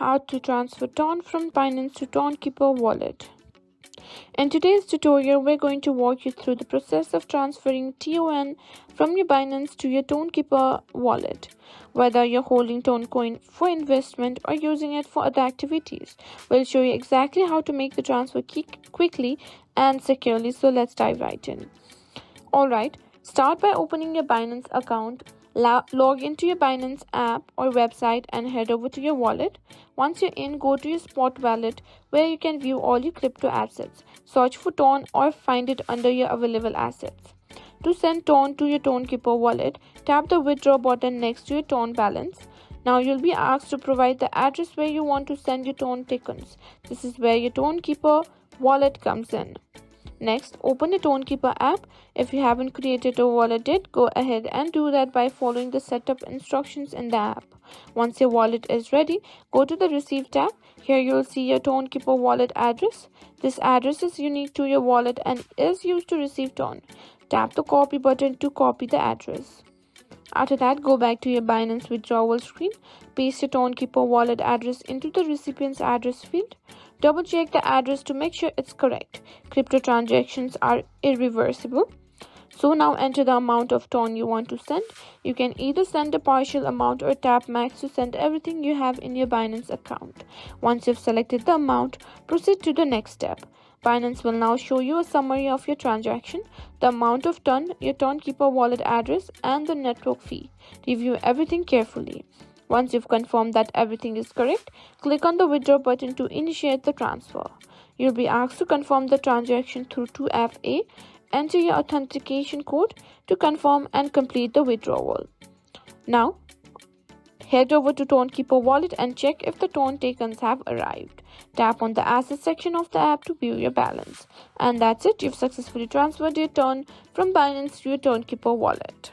how to transfer TON from Binance to Tonkeeper wallet. In today's tutorial, we're going to walk you through the process of transferring TON from your Binance to your Tonkeeper wallet. Whether you're holding Toncoin for investment or using it for other activities, we'll show you exactly how to make the transfer quickly and securely. So let's dive right in. Alright, start by opening your Binance account. Log into your Binance app or website and head over to your wallet. Once you're in, go to your spot wallet where you can view all your crypto assets. Search for TON or find it under your available assets. To send TON to your Tonkeeper wallet, tap the withdraw button next to your TON balance. Now you'll be asked to provide the address where you want to send your TON tokens. This is where your Tonkeeper wallet comes in. Next, open the Tonkeeper app. If you haven't created a wallet yet, go ahead and do that by following the setup instructions in the app. Once your wallet is ready, go to the Receive tab. Here you'll see your Tonkeeper wallet address. This address is unique to your wallet and is used to receive TON. Tap the copy button to copy the address. After that, go back to your Binance withdrawal screen. Paste your Tonkeeper wallet address into the recipient's address field. Double check the address to make sure it's correct. Crypto transactions are irreversible. So now enter the amount of TON you want to send. You can either send a partial amount or tap max to send everything you have in your Binance account. Once you've selected the amount, proceed to the next step. Binance will now show you a summary of your transaction, the amount of TON, your Tonkeeper wallet address, and the network fee. Review everything carefully. Once you've confirmed that everything is correct, click on the withdraw button to initiate the transfer. You'll be asked to confirm the transaction through 2FA. Enter your authentication code to confirm and complete the withdrawal. Now, head over to Tonkeeper wallet and check if the TON tokens have arrived. Tap on the Assets section of the app to view your balance. And that's it, you've successfully transferred your TON from Binance to your Tonkeeper wallet.